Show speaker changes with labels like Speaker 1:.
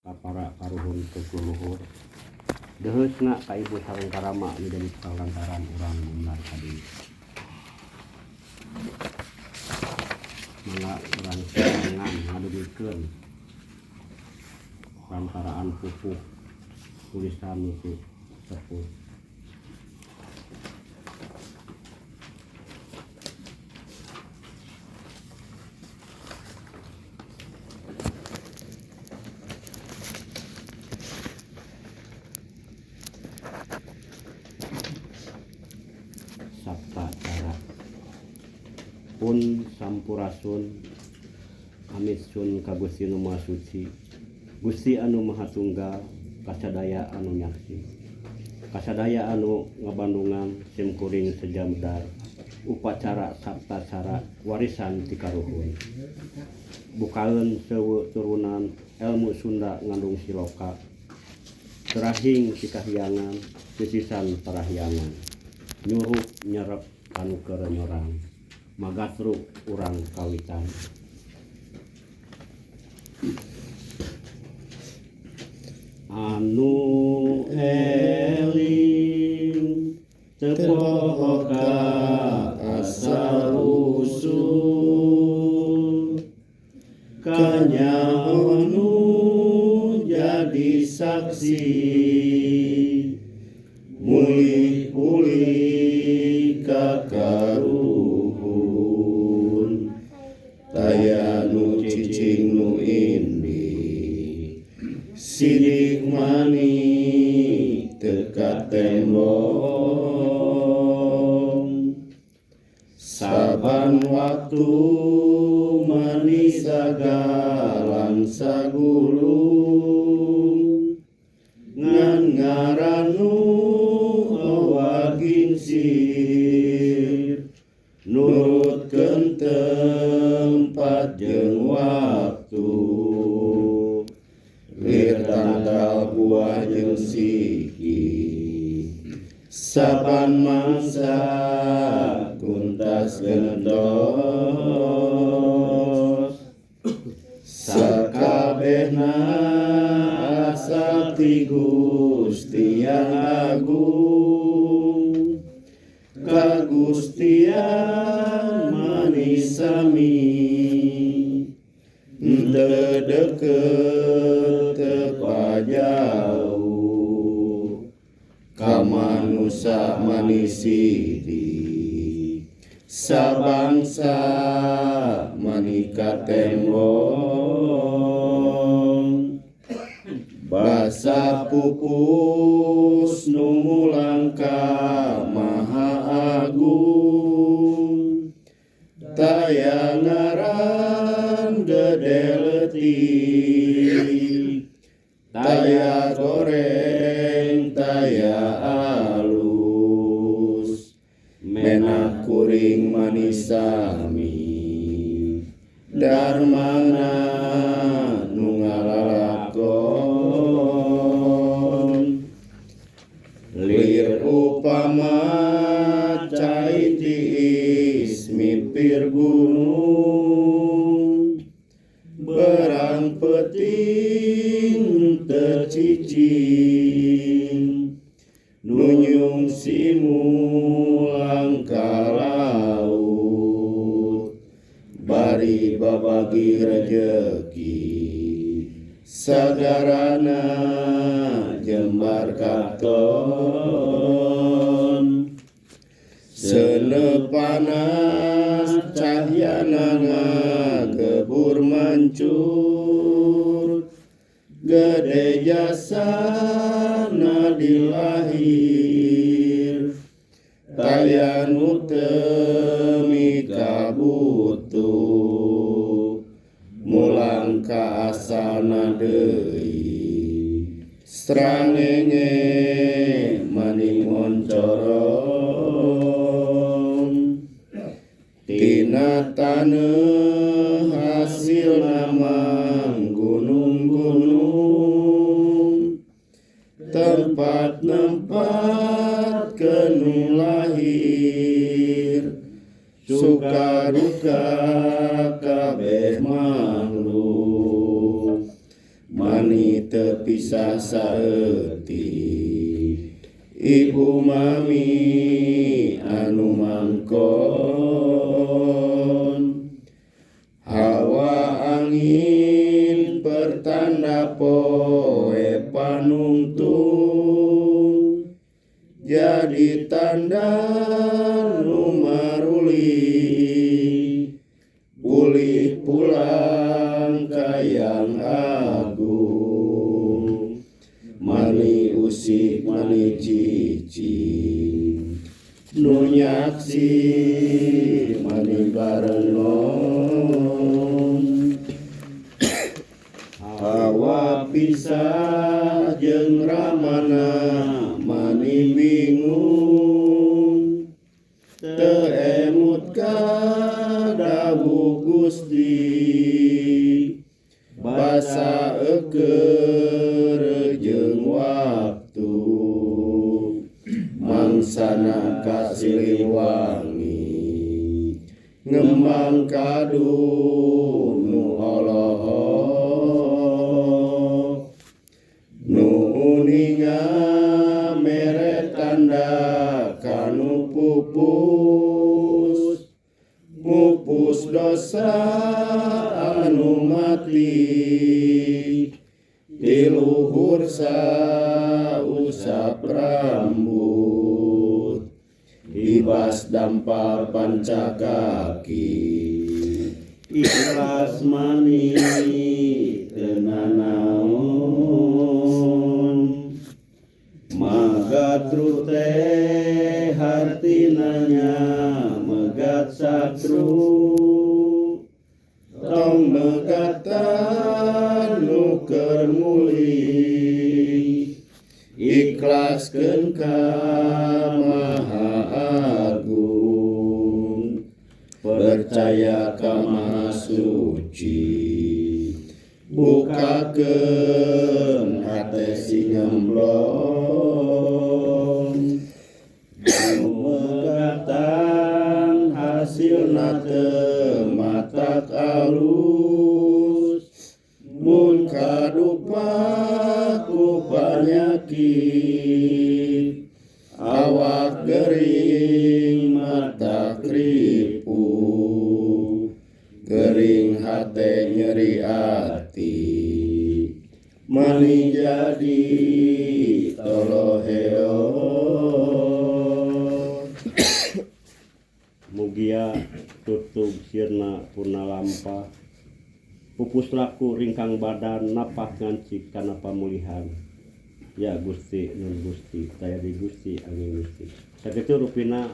Speaker 1: para karuhun kekuluhur deheusna ka ibu sareng karama menjadi pangantaran urang benar tadi mangga urang sorangan ngadugikeun pantaraan pupuh tulisan itu sepuh sabta cara pun sampurasun amitsun ka Gusti Nu Maha Suci Gusti anu Maha Tunggal kasadaya anu nyaksi kasadaya anu ngabandungan simkuring sejamdar upacara sabta cara warisan ti karuhun bukaeun seueur turunan ilmu Sunda ngandung siloka terahing ti kahyangan sisisan parahyangan nyuruh nyerep anu kerenyorang magasruk urang kawitan anu eling teu ka asal usul kanyaho nu jadi saksi muli-uli kakaruhun taya nu cicing nu indi sidik mani teka tembong saban waktu mani sagalang sagulung ngan ngaranu awagin sir nurutkeun tempat jeung waktu lir tanggal buah jeung siki saban mangsa kuntas gentos sakabehna asal ti Gusti yang agung kagustian manis sami teu deukeut teu pajauh ka manusa manis sidik sabangsa manika tembong basa pupus nu mulang ka Maha Agung taya ngaran gede leutik taya goreng taya alus menak kuring manis sami darmana nu ngalalakon lir upama cai tiis mipir gunung berang peting tecicing nunyung simulang ka laut bari babagi rejeki sagarana jembar katon selepanas cahyana ngagebur mancur gede jasana dilahir taya nu teu mika butuh mulang ka asalna deui srangenge maning moncorong tina taneuh hasilna manggunung-gunung tempat nempat kenu lahir suka duka kabeh makhluk mani
Speaker 2: mani terpisah saeutik. Ibu mami anu mangkon, hawa angin pertanda poe panungtung, jadi tanda nu maruli, pulih pulang kayang agung. Mani usik mani cicing, nu nyaksi mani barengon. Hawa pisah jeung ramana mani bingung, teu emut ka dawuh Gusti, basa eukeur jeung waktu, mangsana ka Siliwangi, ngembang kadu nu oloh, nu uninga mere tanda kanu pupus, mupus dosa anu mati, di luhur sausap rambut, ibas dampar pancakaki. Ikhlas mani teu nanaon, magatru teh hartinanya megat satru, tong megatan nu keur muli, ikhlaskeun ka Maha Agung, percaya ka Maha Suci, bukakeun hate si ngemblong, nu megatan hasilna teu matak alus, mun kadupa ku panyakit, awak gering mata kripu, gering hate nyeri ati, mani jadi toloheo.
Speaker 1: Mugia tutug sirna purna lampah, pupus laku ringkang badan, napak ngancik kana pamulihan. Ya Gusti nun Gusti, saya di Gusti angin Gusti. Sakitu rupina